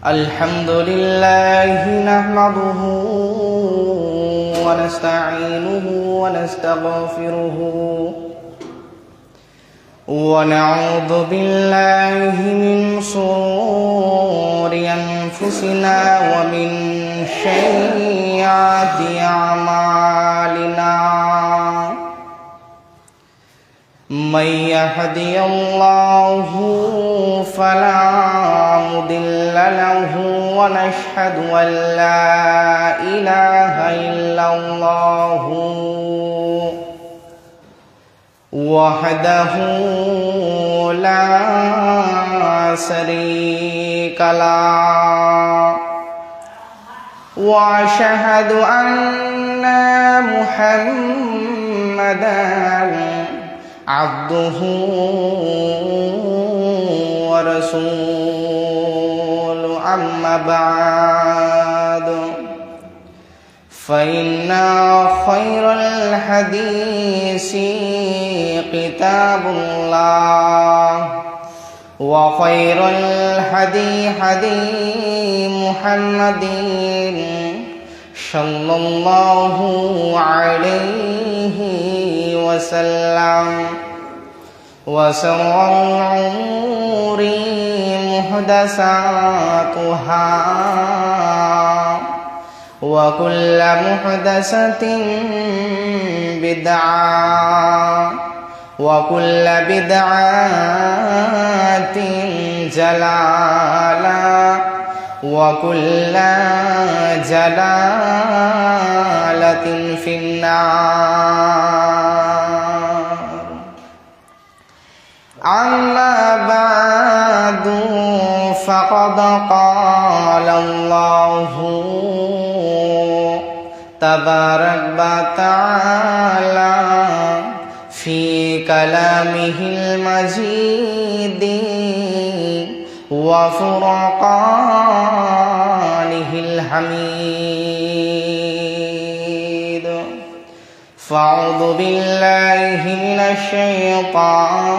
الحمد لله نحمده ونستعينه ونستغفره ونعوذ بالله من شرور أنفسنا ومن سيئات أعمالنا من يهدي الله فلا مضل له ونشهد أن لا إله إلا الله وحده لا شريك له وأشهد أن محمدا عبده ورسوله أما بعد فإن خير الحديث كتاب الله وخير الهدي هدي محمد صلى الله عليه وسلم وشر الأمور محدثاتها وكل محدثة بدعة وكل بدعة ضلالة وكل ضلالة في النار أما بعد فقد قال الله تبارك وتعالى في كلامه المجيد وفرقانه الحميد فأعوذ بالله من الشيطان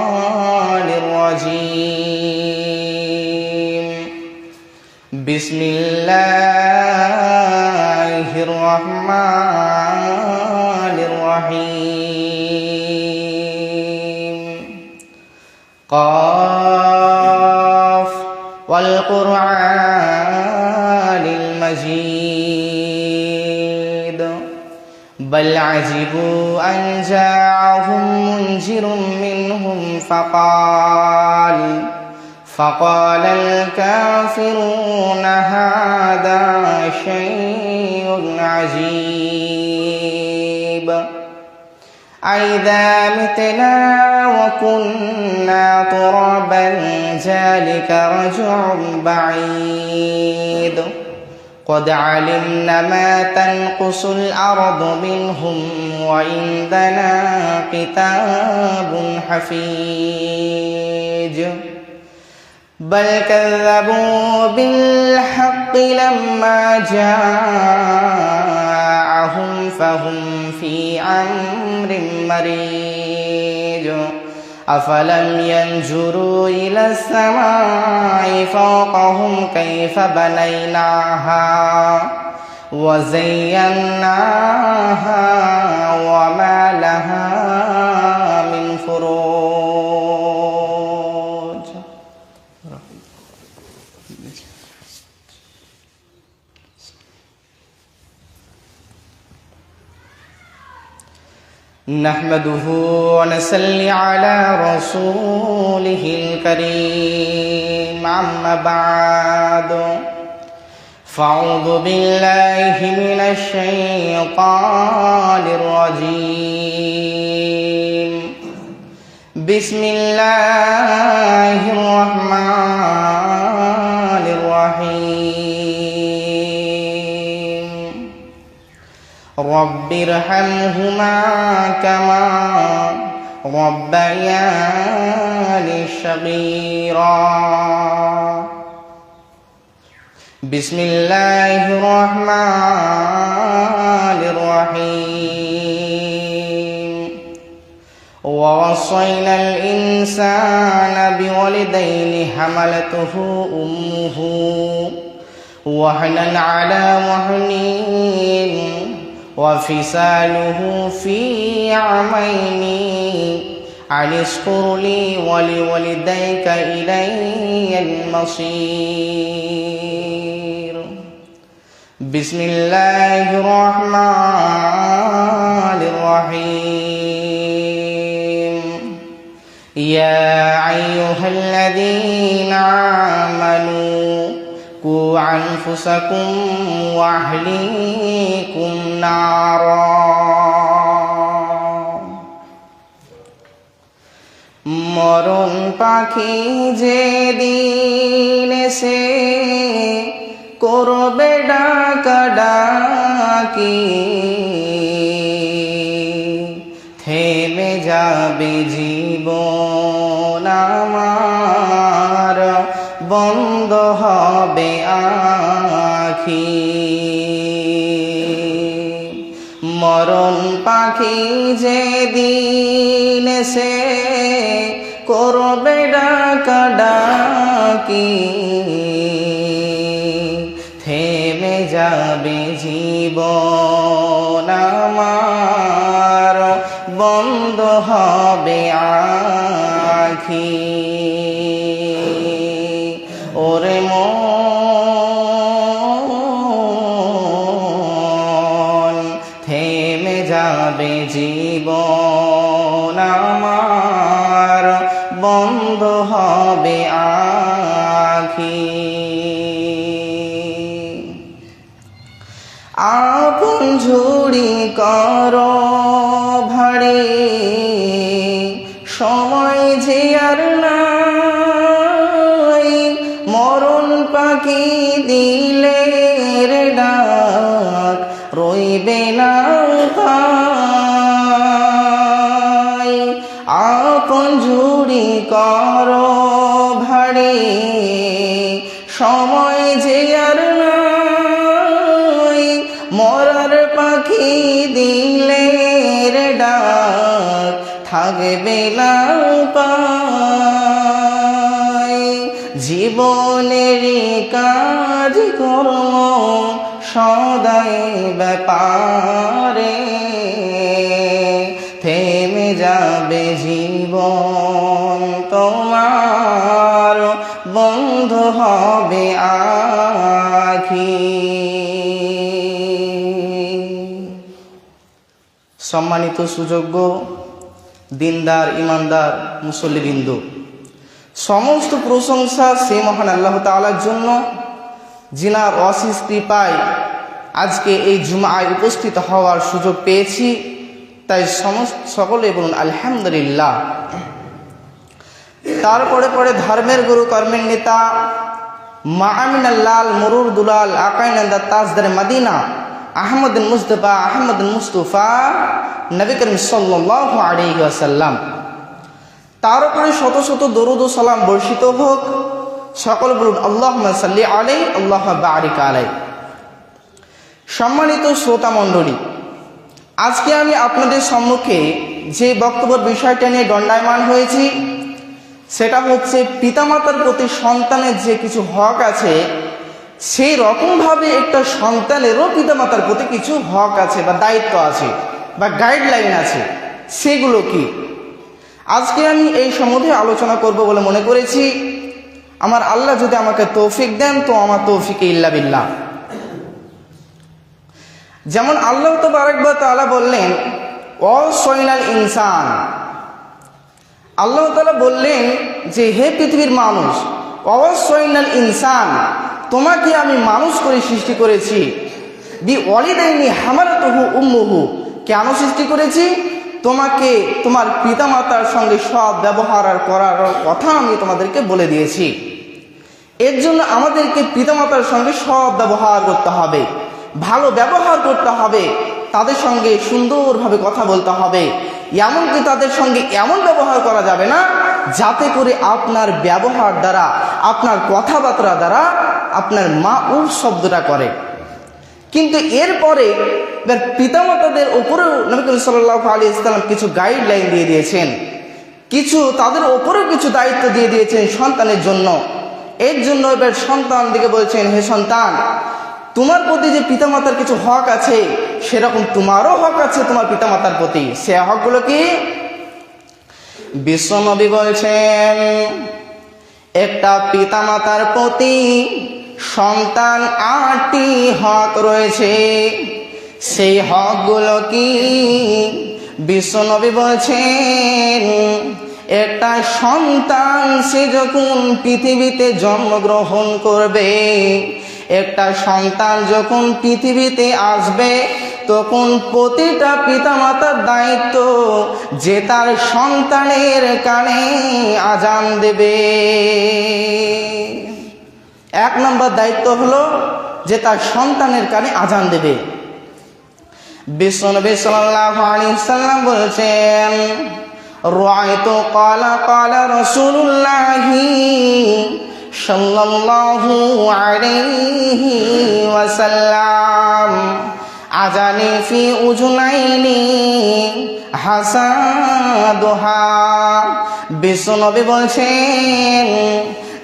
الرجيم بسم الله الرحمن الرحيم قاف والقرآن المجيد بل عجبوا أن جاءهم منذر منهم فقال الكافرون هذا شيء عجيب أئذا متنا وكنا ترابا ذلك رجع بعيد قد علمنا ما تنقص الأرض منهم وعندنا كتاب حفيظ بل كذبوا بالحق لما جاءهم فهم في أمر مريج أفلم ينظروا إلى السماء فوقهم كيف بنيناها وزيناها وما لها من فروج نحمده ونصلي على رسوله الكريم أما بعد فأعوذ بالله من الشيطان الرجيم بسم الله الرحمن الرحيم رب ارحمهما كما ربياني صغيرا بسم الله الرحمن الرحيم ووصينا الإنسان بوالديه حملته أمه وهنا على وهن وفصاله في عامين أن اشكر لي ولوالديك إلي المصير. بسم الله الرحمن الرحيم. يا أيها الذين آمنوا قوا أنفسكم وأهليكم نارا. মরণ পাখি যেদিন এসে করবে ডাকাডাকি, থেমে যাবে জীবন আমার, বন্ধ হবে আখি। মরণ পাখি যেদিন এসে করবে ডাকাডাকি, থেমে যাবে জীবন আমার, বন্ধ হবে আখি। ওরে মন, থেমে যাবে জীবন আমার, বন্ধ হবে আখি। আপন ঝুড়ি করো ভাড়ে, সময় যে আর নাই, মরণ পাখি দিলের ডাক রইবে না পাই। আপন ঝুড়ি করো ভাড়ে, সময় যে আর নাই, মরার পাখি দিলের ডাক থাকবে না পাই। জীবনের কাজ কর্ম সদাই ব্যাপারে, থেমে যাবে জীবন তোমার, বন্ধ হবে আখি। সম্মানিত সুযোগ্য দিনদার ইমানদার মুসল্লিবৃন্দ, সমস্ত প্রশংসা সেই মহান আল্লাহ তাআলার জন্য, যিনার অশেষ কৃপায় আজকে এই জুমআয় উপস্থিত হওয়ার সুযোগ পেয়েছি। তাই সকলে বলুন আলহামদুলিল্লাহ। তারপরে পরে ধর্মের গুরু, কর্মের নেতা, মাআমিনাল্লাল মরুর দুলাল, আকাইনান্দা তাজদার মদিনা, আহমদ মুস্তফা আহমদ মুস্তফা নবী করিম সাল্লাল্লাহু আলাইহি ওয়াসাল্লাম, তার উপরে শত শত দরুদ ও সালাম বর্ষিত হোক। সকল বলুন আল্লাহুম্মা সাল্লি আলাইহি আল্লাহুম্মা বারিক আলাইহি। সম্মানিত শ্রোতা মণ্ডলী, আজকে আমি আপনাদের সম্মুখে যে বক্তব্যের বিষয়টা নিয়ে দণ্ডায়মান হয়েছি, সেটা হচ্ছে পিতামাতার প্রতি সন্তানের যে কিছু হক আছে, সেই রকমভাবে একটা সন্তানেরও পিতামাতার প্রতি কিছু হক আছে বা দায়িত্ব আছে বা গাইডলাইন আছে। সেগুলো কি আজকে আমি এই সম্বন্ধে আলোচনা করব বলে মনে করেছি। আমার আল্লাহ যদি আমাকে তৌফিক দেন তো আমার তৌফিকে ইল্লা বিল্লাহ। যেমন আল্লাহ তাবারক ওয়া তাআলা বললেন ওয়াসাইনাল ইনসান, আল্লাহ তাআলা বললেন যে হে পৃথিবীর মানুষ, ওয়াসাইনাল ইনসান, তোমাকে আমি মানুষ করে সৃষ্টি করেছি। বিওয়ালিদাইনি হামালাতুহু উম্মুহু, কেন সৃষ্টি করেছি? তোমাকে তোমার পিতামাতার সঙ্গে সব ব্যবহার আর করার কথা আমি তোমাদেরকে বলে দিয়েছি। এর জন্য আমাদেরকে পিতামাতার সঙ্গে সব ব্যবহার করতে হবে, ভালো ব্যবহার করতে হবে, তাদের সঙ্গে সুন্দরভাবে কথা বলতে হবে। এমনকি তাদের সঙ্গে এমন ব্যবহার করা যাবে না যাতে করে আপনার ব্যবহার দ্বারা, আপনার কথাবার্তা দ্বারা আপনার মা উফ শব্দটা করে। কিন্তু এরপরে এবার পিতামাতাদের উপরেও নবী করিম সাল্লাল্লাহু আলাইহি ওয়াসাল্লাম কিছু গাইডলাইন দিয়ে দিয়েছেন, কিছু তাদের উপরেও কিছু দায়িত্ব দিয়ে দিয়েছেন সন্তানের জন্য। এর জন্য এবার সন্তান দিকে বলছেন, হে সন্তান, তোমার প্রতি যে পিতামাতার কিছু হক আছে, সেরকম তোমারও হক আছে তোমার পিতামাতার প্রতি। সে হকগুলো কি? বিশ্বনবী বলছেন, একটা পিতামাতার প্রতি সন্তান 8টি হক রয়েছে। সেই হকগুলো কি? বিশ্বনবী বলছেন, একটা সন্তান সে যখন পৃথিবীতে জন্মগ্রহণ করবে, একটা সন্তান যখন পৃথিবীতে আসবে, তখন প্রতিটা পিতামাতার দায়িত্ব যে তার সন্তানের কানে আজান দেবে। 1 নম্বর দায়িত্ব হলো যে তার সন্তানের কানে আজান দেবে। বিশ্বনবী সাল্লাল্লাহু আলাইহি ওয়াসাল্লাম বলেছেন, রাআইতু ক্বালা রাসূলুল্লাহি সাল্লাল্লাহু আলাইহি ওয়াসাল্লাম আজানি ফি উজুনাইনি হাসাদুহা। বিশ্বনবী বলছেন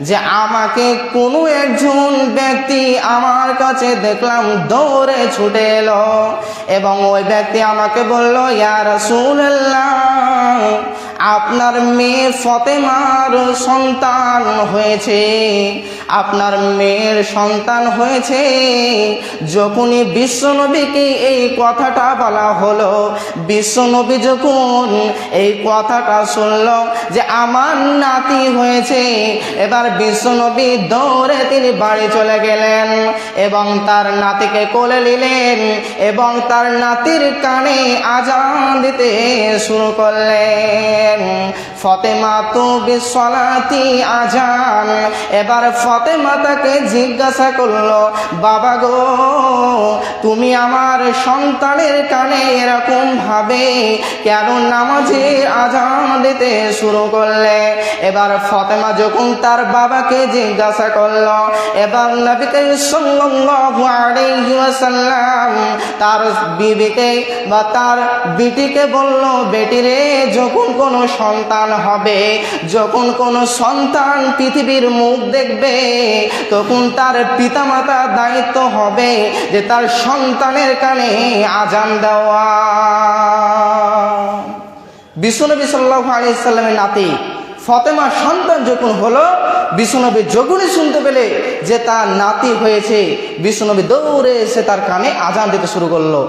যে আমাকে কোনো একজন ব্যক্তি আমার কাছে দেখলাম দৌড়ে ছুটে এলো এবং ওই ব্যক্তি আমাকে বলল, ইয়া রাসূলুল্লাহ, আপনার মেয়ে ফাতেমার সন্তান হয়েছে, আপনার মেয়ের সন্তান হয়েছে। যখনই বিশ্বনবীকে এই কথাটা বলা হলো, বিশ্বনবী যখন এই কথাটা শুনল যে আমার নাতি হয়েছে, এবার বিশ্বনবী দৌড়ে তিনি বাড়ি চলে গেলেন এবং তার নাতিকে কোলে নিলেন এবং তার নাতির কানে আজান দিতে শুরু করলেন, ফাতেমা তু বিসসালাতি আজান। এবার ফাতেমা তাকে জিজ্ঞাসা করলো, বাবা গো, তুমি আমার সন্তানের কানে এরকম ভাবে কেন নামাজে আজান দিতে শুরু করলে? এবার ফাতেমা যখন তার বাবাকে জিজ্ঞাসা করলো, এবার নবী করিম সাল্লাল্লাহু আলাইহি ওয়াসাল্লাম তার বিবিকে বা তার বিটিকে বলল, বেটিরে, যখন কোনো সন্তান হবে, যখন কোনো সন্তান পৃথিবীর মুখ দেখবে, তখন তার পিতামাতার দায়িত্ব হবে যে তার সন্তানের কানে আজান দেওয়া। বিশ্বনবী সাল্লাল্লাহু আলাইহি ওয়াসাল্লামের নাতি ফাতেমার সন্তান যখন হলো, বিশ্বনবী যখনই শুনতে পেলে যে তার নাতি হয়েছে, বিশ্বনবী দৌড়ে এসে তার কানে আজান দিতে শুরু করলো।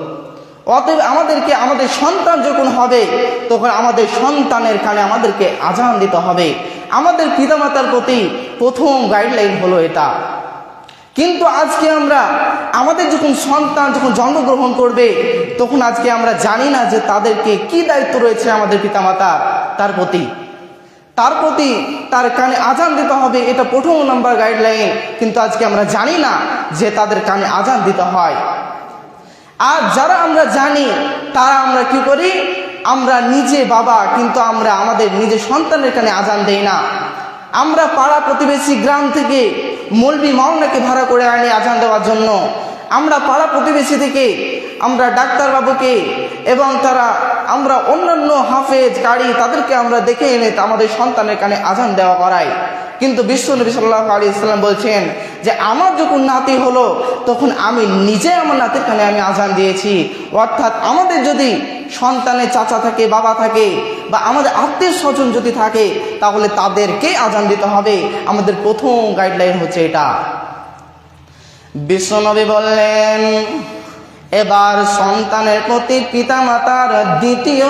অতএব আমাদেরকে আমাদের সন্তান যখন হবে, তখন আমাদের সন্তানের কানে আমাদেরকে আজান দিতে হবে। আমাদের পিতামাতার প্রতি প্রথম গাইডলাইন হলো এটা। কিন্তু আজকে আমরা আমাদের যখন সন্তান যখন জন্মগ্রহণ করবে, তখন আজকে আমরা জানি না যে তাদেরকে কি দায়িত্ব রয়েছে আমাদের পিতামাতার তার প্রতি তার কানে আজান দিতে হবে, এটা প্রথম নাম্বার গাইডলাইন। কিন্তু আজকে আমরা জানি না যে তাদের কানে আজান দিতে হয়। আর যারা আমরা জানি, তারা আমরা কি করি? আমরা নিজে বাবা, কিন্তু আমরা আমাদের নিজের সন্তানের কানে আজান দেই না। আমরা পাড়া প্রতিবেশী গ্রাম থেকে মৌলবি মাওলানাকে ভাড়া করে আনি আজান দেওয়ার জন্য। আমরা পাড়া প্রতিবেশী থেকে আমরা ডাক্তারবাবুকে এবং আমরা অন্যান্য হাফেজ কারি তাদেরকে আমরা দেখে এনে আমাদের সন্তানের কানে আজান দেওয়া করাই। কিন্তু বিশ্বনবী সাল্লাল্লাহু আলাইহি ওয়াসাল্লাম বলছেন যে আমার যখন নাতি হলো, তখন আমি নিজে আমার নাতির কানে আমি আজান দিয়েছি। অর্থাৎ আমাদের যদি সন্তানের চাচা থাকে, বাবা থাকে, বা আমাদের আত্মীয় স্বজন যদি থাকে, তাহলে তাদেরকে আজান দিতে হবে। আমাদের প্রথম গাইডলাইন হচ্ছে এটা। বিশ্বনবী বললেন, এবার সন্তানের প্রতি পিতামাতার দ্বিতীয়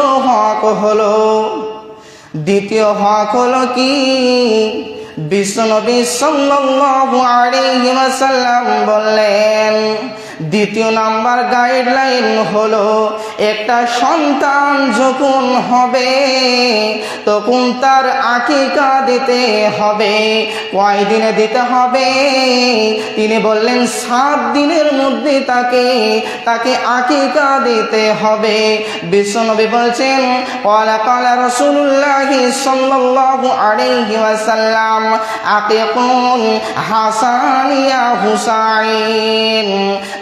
হক হলো কি? বিশ্বনবী সাল্লাল্লাহু আলাইহি ওয়াসাল্লাম বললেন, দ্বিতীয় নাম্বার গাইডলাইন হলো, একটা সন্তান যখন হবে, তখন তার আকিকা দিতে হবে। কয় দিনে দিতে হবে? তিনি বললেন 7 দিনের মধ্যে তাকে আকিকা দিতে হবে। বিশ্বনবী বলছেন, ক্বালা রাসূলুল্লাহি সাল্লাল্লাহু আলাইহি ওয়াসাল্লাম আকিকুন হাসান ইয়া হুসাইন।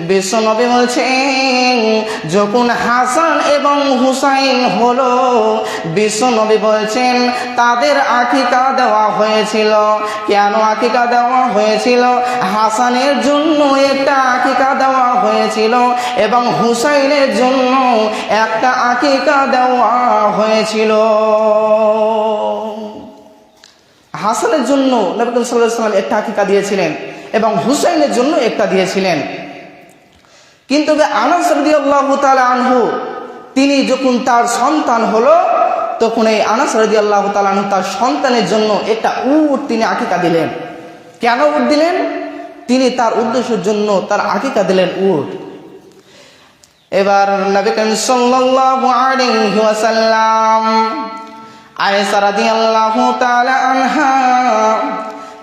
বিশ্বনবী বলছেন যখন হাসান এবং হুসাইন হলো, বিশ্বনবী বলছেন তাদের আকিকা দেওয়া হয়েছিল। কেন আকিকা দেওয়া হয়েছিল? হাসানের জন্য একটা আকিকা দেওয়া হয়েছিল এবং হুসাইনের জন্য একটা আকিকা দেওয়া হয়েছিল। হাসানের জন্য নবী করিম সাল্লাল্লাহু আলাইহি ওয়াসাল্লাম একটা আকিকা দিয়েছিলেন এবং হুসাইনের জন্য একটা দিয়েছিলেন। কিন্তু আনাস রাদিয়াল্লাহু তাআলা আনহু তিনি যখন তার সন্তান হলো, তখন এই আনাস রাদিয়াল্লাহু তাআলা আনহু তার সন্তানের জন্য একটা উট তিনি আকিকা দিলেন। কেন উট দিলেন? তিনি তার উদ্দেশ্যের জন্য তার আকিকা দিলেন উট। এবার নবী করিম সাল্লাল্লাহু আলাইহি ওয়াসাল্লাম আয়েশা রাদিয়াল্লাহু তাআলা আনহা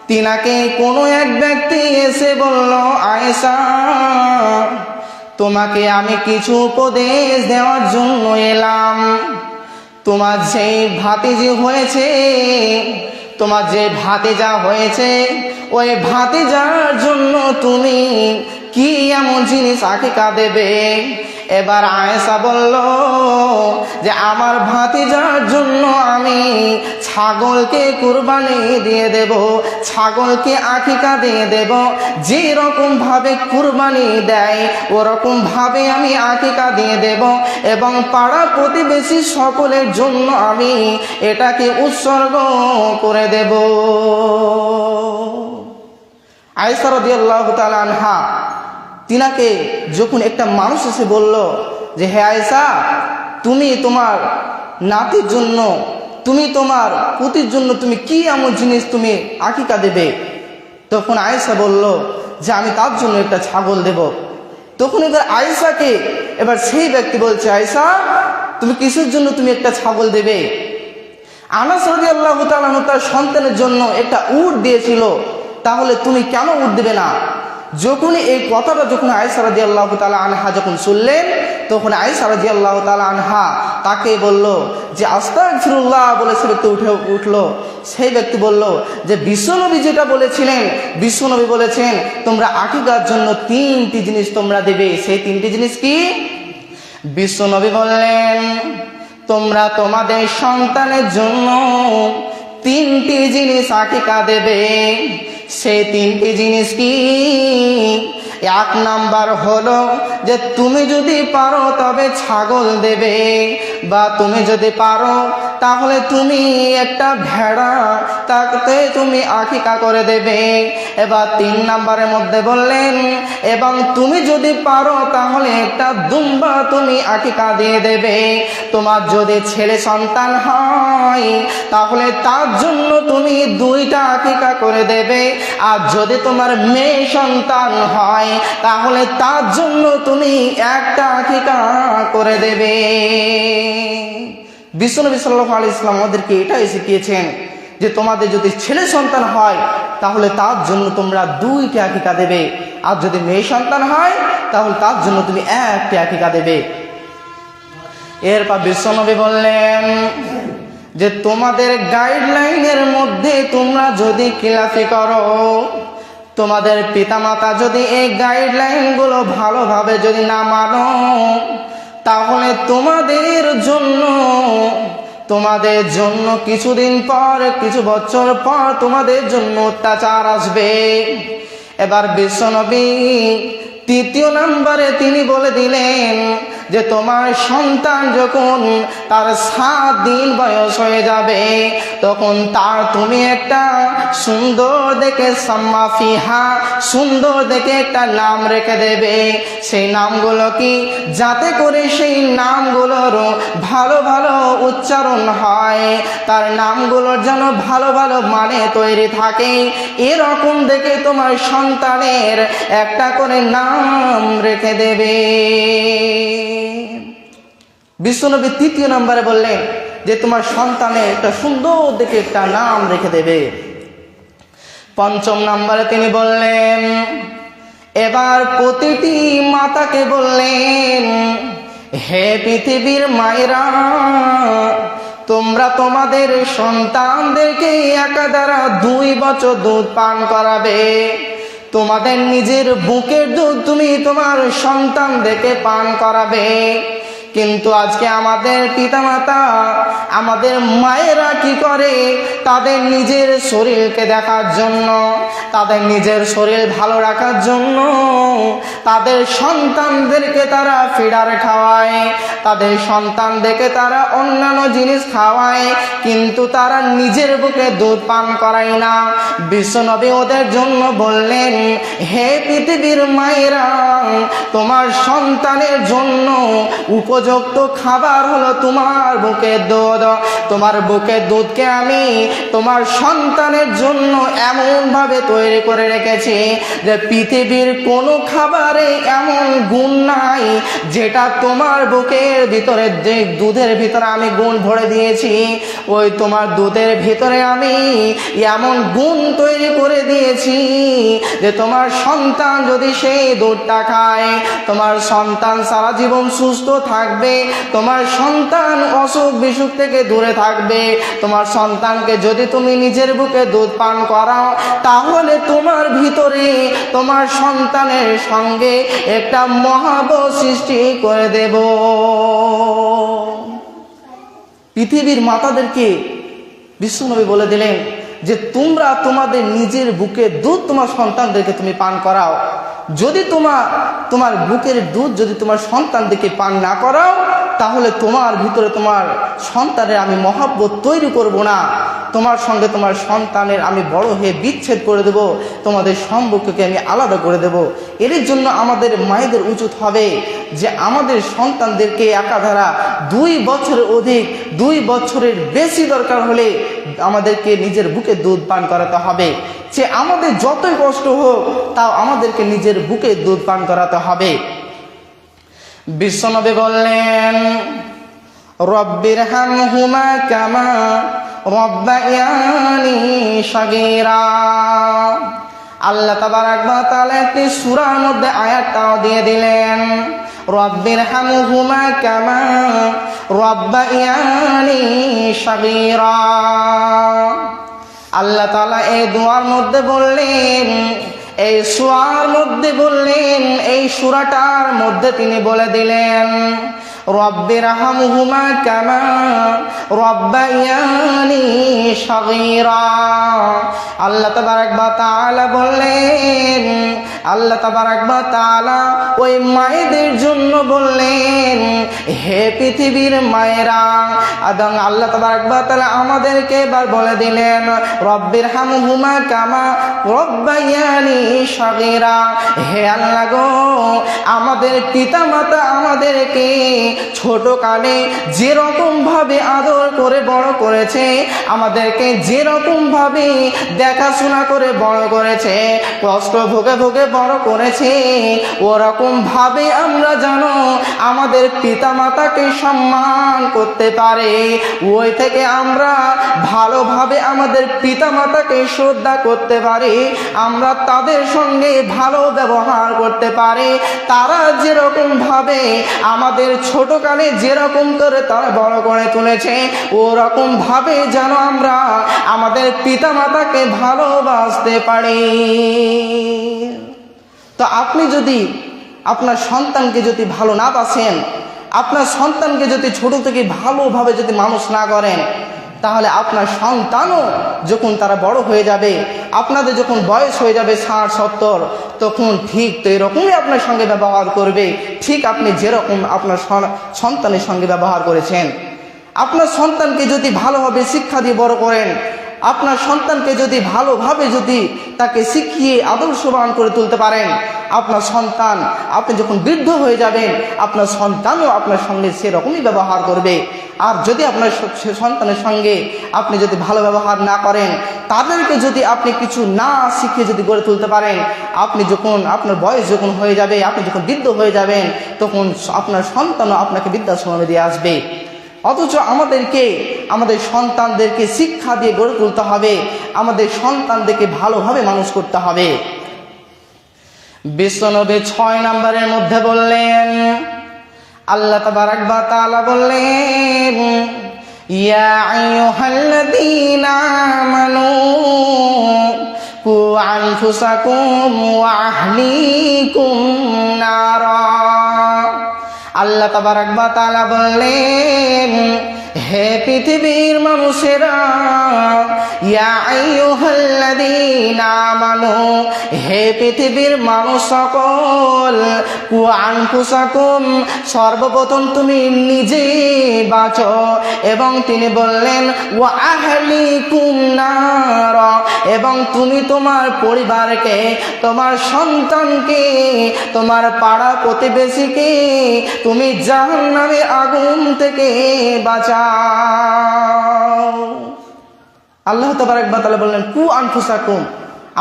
তিনাকে কোনো এক ব্যক্তি এসে বলল, আয়েশা তোমাকে আমি কিছু উপদেশ দেওয়ার জন্য এলাম। তোমার যে ভাতিজি হয়েছে, তোমার যে ভাতিজা হয়েছে, ওই ভাতিজার জন্য তুমি কি এমন জিনিস আকিকা দেবে? এবার আয়েশা বলল যে আমার ভাতিজার জন্য আমি ছাগলকে কুরবানি দিয়ে দেব, ছাগলকে আকিকা দিয়ে দেব। যে রকম ভাবে কুরবানি দেয় ওরকম ভাবে আমি আকিকা দিয়ে দেব এবং পাড়া প্রতিবেশী সকলের জন্য আমি এটাকে উৎসর্গ করে দেব। আয়েশা রাদিয়াল্লাহু তাআলা আনহা তিনাকে যখন একটা মানুষ এসে বলল যে হে আয়েশা, তুমি তোমার নাতির জন্য, তুমি তোমার পুতির জন্য তুমি কি এমন জিনিস তুমি আকিকা দেবে? তখন আয়েশা বলল যে আমি তার জন্য একটা ছাগল দেব। তখন এবার আয়েশাকে এবার সেই ব্যক্তি বলছে, আয়েশা তুমি কিসের জন্য তুমি একটা ছাগল দেবে? আনাস রাদিয়াল্লাহু তাআলা আনহু তার সন্তানের জন্য একটা উট দিয়েছিল, তাহলে তুমি কেন উট দেবে না? যখন এই কথাটা যখন আয়েশা রাদিয়াল্লাহু তাআলা আনহা যখন শুনলেন, তখন আয়েশা রাদিয়াল্লাহু তাআলা আনহা তাকে বলল যে আস্তাগফিরুল্লাহ বলে সে ব্যক্তি উঠলো। সেই ব্যক্তি বলল যে বিশ্বনবী যেটা বলেছিলেন, বিশ্বনবী বলেছেন তোমরা আকিকার জন্য 3টি জিনিস তোমরা দেবে। সেই 3টি জিনিস কি? বিশ্বনবী বললেন তোমরা তোমাদের সন্তানের জন্য 3টি জিনিস আকিকা দেবে। সেই 3টি জিনিস কি? 1 নাম্বার হলো যে তুমি যদি পারো তবে ছাগল দেবে, বা তুমি যদি পারো তাহলে তুমি একটা ভেড়া তাকে তুমি আকিকা করে দেবে। এবার 3 নাম্বারের মধ্যে বললেন এবং তুমি যদি পারো তাহলে একটা দুম্বা তুমি আকিকা দিয়ে দেবে। তোমার যদি ছেলে সন্তান হয় তাহলে তার জন্য তুমি 2টা আকিকা করে দেবে, আর যদি তোমার মেয়ে সন্তান হয় তাহলে তার জন্য তুমি একটা আকিকা করে দেবে। বিশ্বনবী সাল্লাল্লাহু আলাইহি ওয়াসাল্লাম আমাদেরকে এটাই শিখিয়েছেন যে তোমাদের যদি ছেলে সন্তান হয় তাহলে তার জন্য তোমরা 2টা আকিকা দেবে, আর যদি মেয়ে সন্তান হয় তাহলে তার জন্য তুমি একটা আকিকা দেবে। এরপর বিশ্বনবী বললেন যে তোমাদের গাইডলাইনের মধ্যে তোমরা যদি খিলাফি করো, তোমাদের পিতামাতা যদি এই গাইডলাইনগুলো ভালোভাবে যদি না মানো, তাহলে তোমাদের জন্য কিছুদিন পর, কিছু বছর পর তোমাদের জন্য অত্যাচার আসবে। এবার বিশ্বনবী 3য় নম্বরে তিনি বলে দিলেন যে তোমার সন্তান যখন তার 7 দিন বয়স হয়ে যাবে তখন তার তুমি একটা সুন্দর দেখে সাম্মাফিহা, সুন্দর দেখে একটা নাম রেখে দেবে। সেই নামগুলো কি? যাতে করে সেই নামগুলোর ভালো ভালো উচ্চারণ হয়, তার নামগুলোর যেন ভালো ভালো মানে তৈরি থাকে, এরকম দেখে তোমার সন্তানের একটা করে নাম রেখে দেবে। বিশ্বনবী 3য় নম্বরে বললেন যে তোমার সন্তানের একটা সুন্দর দেখে একটা নাম রেখে দেবে। 5ম নম্বরে তিনি বললেন, এবার প্রতিটি মাতাকে বললেন, হে পৃথিবীর মায়েরা, তোমরা তোমাদের সন্তানদেরকে একাধারা 2 বছর দুধ পান করাবে। তোমাদের নিজের বুকের দুধ তুমি তোমার সন্তানদেরকে পান করাবে। কিন্তু আজকে আমাদের পিতামাতা, আমাদের মায়েরা কি করে, তাদের নিজের শরীরকে দেখার জন্য, তাদের নিজের শরীর ভালো রাখার জন্য তাদের সন্তানদেরকে তারা ফিডার খাওয়ায়, তাদের সন্তানদেরকে তারা অন্যান্য জিনিস খাওয়ায়, কিন্তু তারা নিজের বুকে দুধ পান করায় না। বিশ্বনবী ওদের জন্য বললেন, হে পৃথিবীর মায়েরা, তোমার সন্তানের জন্য উপযুক্ত খাবার হলো তোমার বুকের দুধ। তোমার বুকের দুধকে আমি তোমার সন্তানের জন্য এমনভাবে তৈরি করে রেখেছি যে পৃথিবীর কোনো খাবারে এমন গুণ নাই যেটা তোমার বুকের ভিতরে, যে দুধের ভিতরে আমি গুণ ভরে দিয়েছি, ওই তোমার দুধের ভিতরে আমি এমন গুণ তৈরি করে দিয়েছি যে তোমার সন্তান যদি সেই দুধটা খায়, তোমার সন্তান সারা জীবন সুস্থ থাকবে, তোমার সন্তান অসুখ বিসুখ থেকে দূরে থাকবে। তোমার সন্তানকে যদি তুমি নিজের বুকে দুধ পান করাও, তাহলে তোমার ভিতরে তোমার সন্তানের সঙ্গে একটা মহাবত সৃষ্টি করে দেব। পৃথিবীর মাতাদেরকে বিশ্বনবী বলে দিলেন যে তোমরা তোমাদের নিজের বুকের দুধ তোমার সন্তানদেরকে তুমি পান করাও। যদি তোমার বুকের দুধ যদি তোমার সন্তানদেরকে পান না করাও, তাহলে তোমার ভিতরে তোমার সন্তানের আমি মহব্বত তৈরি করব না, তোমার সঙ্গে তোমার সন্তানের আমি বড় হয়ে বিচ্ছেদ করে দেব, তোমাদের সম্পর্ককে আমি আলাদা করে দেব। এর জন্য আমাদের মায়েদের উচিত হবে যে আমাদের সন্তানদেরকে একাধারা 2 বছরের অধিক, 2 বছরের বেশি দরকার হলে আমাদেরকে নিজের বুকে দুধ পান করাতে হবে। যে আমাদের যতই কষ্ট হোক, তাও আমাদেরকে নিজের বুকে দুধ পান করাতে হবে। বিশ্বনবী বললেন, রব্বির হামহুমা কামা রব্বায়ানি সাগীরা। আল্লাহ তাবারাক ওয়া তাআলা একটি সূরার মধ্যে আয়াতটাও দিয়ে দিলেন, রব্বির হামহুমা কামা রব্বায়ানি সাগীরা। আল্লাহ তাআলা এই দুয়ার মধ্যে বললেন, এই সূরার মধ্যে বললেন, এই সূরাটার মধ্যে তিনি বলে দিলেন, রব্বির হামহুমা কামা রব্বায়ানি সাগীরা। আল্লাহ তাবারাক ওয়া তাআলা বললেন, আল্লাহ তাবারাক ওয়া তাআলা ওই মায়েদের জন্য বললেন, হে পৃথিবীর মায়েরা। এবং আল্লাহ তাবারাক ওয়া তাআলা আমাদেরকে এবার বলে দিলেন, রব্বির হামহুমা কামা রব্বায়ানি সাগীরা। হে আল্লাহ গো, আমাদের পিতামাতা আমাদেরকে ছোটকালে যেরকম ভাবে আদর করে বড় করেছে, আমাদেরকে যেরকম ভাবে দেখাশোনা করে বড় করেছে, কষ্ট ভোগে ভোগে বড় করেছে, ওরকম ভাবে আমরা যেন আমাদের পিতামাতাকে সম্মান করতে পারে, ওই থেকে আমরা ভালোভাবে আমাদের পিতামাতাকে শ্রদ্ধা করতে পারি, আমরা তাদের সঙ্গে ভালো ব্যবহার করতে পারি। তারা যেরকম ভাবে আমাদের ছোটকালে যেরকম করে তারা বড় করে তুলেছে, ওরকম ভাবে যেন আমরা আমাদের পিতামাতাকে ভালোবাসতে পারি। তো আপনি যদি আপনার সন্তানকে যদি ভালো না বাসেন, আপনার সন্তানকে যদি ছোট থেকে ভালোভাবে যদি মানুষ না করেন, তাহলে আপনার সন্তানও যখন তারা বড় হয়ে যাবে, আপনাদের যখন বয়স হয়ে যাবে 60-70, তখন ঠিক তো এরকমই আপনার সঙ্গে ব্যবহার করবে, ঠিক আপনি যেরকম আপনার সন্তানের সঙ্গে ব্যবহার করেছেন। আপনার সন্তানকে যদি ভালোভাবে শিক্ষা দিয়ে বড় করেন, আপনার সন্তানকে যদি ভালোভাবে যদি তাকে শিখিয়ে আদর্শবান করে তুলতে পারেন, আপনার সন্তান আপনি যখন বৃদ্ধ হয়ে যাবেন, আপনার সন্তানও আপনার সঙ্গে সেরকমই ব্যবহার করবে। আর যদি আপনার সন্তানের সঙ্গে আপনি যদি ভালো ব্যবহার না করেন, তাদেরকে যদি আপনি কিছু না শিখিয়ে যদি গড়ে তুলতে পারেন, আপনি যখন আপনার বয়স যখন হয়ে যাবে, আপনি যখন বৃদ্ধ হয়ে যাবেন, তখন আপনার সন্তানও আপনাকে বৃদ্ধাশ্রমে দিয়ে আসবে। অথচ আমাদেরকে আমাদের সন্তানদেরকে শিক্ষা দিয়ে গড়ে তুলতে হবে, আমাদের সন্তানদেরকে ভালোভাবে মানুষ করতে হবে। বিশ্বনবী 6 নম্বরের মধ্যে বললেন, আল্লাহ তাবারাক ওয়া তাআলা বললেন, ইয়া আইয়ুহাল্লাযীনা আমানু কু আনফুসাকুম ওয়া আহলিকুম নারা। আল্লাহ তাবারক ওয়া তাআলা বললেন, হে পৃথিবীর মানুষেরা, ইয়া আইয়ুহাল্লাযীনা আমানু, হে পৃথিবীর মানুষ সকল, ওয়া আনফুসাকুম, সর্বপ্রথম তুমি নিজে বাঁচো, এবং তিনি বললেন ওয়া আহলিকুম নার, এবং তুমি তোমার পরিবারকে, তোমার সন্তানকে, তোমার পাড়া প্রতিবেশীকে তুমি জাহান্নামের আগুন থেকে বাঁচাও। আল্লাহ তাবারক ওয়া তাআলা বললেন কু আনফুসাকুম,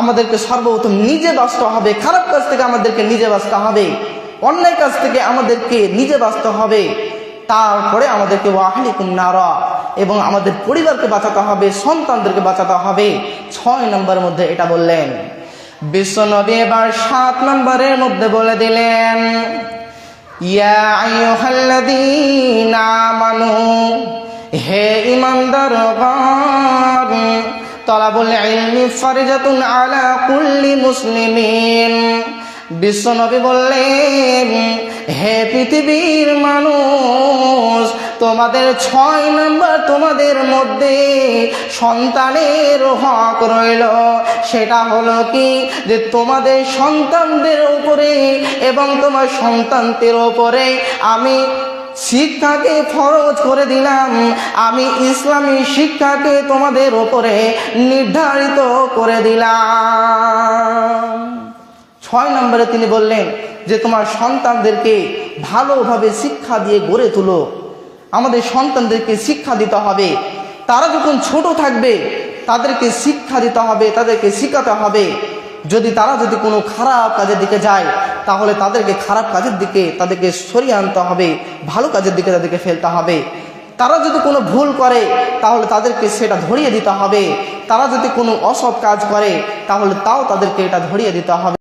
আমাদেরকে সর্বপ্রথম নিজে বাঁচতে হবে, খারাপ কাজ থেকে আমাদেরকে নিজে বাঁচতে হবে, অন্যায় কাজ থেকে আমাদেরকে নিজে বাঁচতে হবে, তারপরে আমাদেরকে ওয়া আহলিকুম নারা, এবং আমাদের পরিবারকে বাঁচাতে হবে, সন্তানদেরকে বাঁচাতে হবে। 6 নম্বরের মধ্যে এটা বললেন। বিশ্বনবী এবার 7 নম্বরের মধ্যে বলে দিলেন, ইয়া আইয়ুহাল্লাযীনা আমানু, হে ঈমানদারগণ, তালাবুল ইলমি ফারিজাতুন আলা কুল্লি মুসলিমিন। বিশ্বনবী বললেন, হে পৃথিবীর মানুষ, তোমাদের 6 নম্বর তোমাদের মধ্যে সন্তানের হক রইল। সেটা হলো কি, যে তোমাদের সন্তানদের উপরে এবং তোমার সন্তানদের উপরে আমি শিক্ষাকে ফরজ করে দিলাম, আমি ইসলামী শিক্ষাকে তোমাদের উপরে নির্ধারিত করে দিলাম। 6 নম্বরে তিনি বললেন যে তোমার সন্তানদেরকে ভালোভাবে শিক্ষা দিয়ে গড়ে তুলো। আমাদের সন্তানদেরকে শিক্ষা দিতে হবে, তারা যখন ছোট থাকবে তাদেরকে শিক্ষা দিতে হবে, তাদেরকে শিখাতে হবে। তারা যদি কোনো খারাপ কাজের দিকে যায়, তাহলে তাদেরকে খারাপ কাজের দিকে তাদেরকে সরিয়ে আনতে হবে, ভালো কাজের দিকে তাদেরকে ফেলতে হবে। তারা যদি কোনো ভুল করে তাহলে তাদেরকে সেটা ধরিয়ে দিতে হবে, তারা যদি কোনো অসৎ কাজ করে তাহলে তাও তাদেরকে এটা ধরিয়ে দিতে হবে।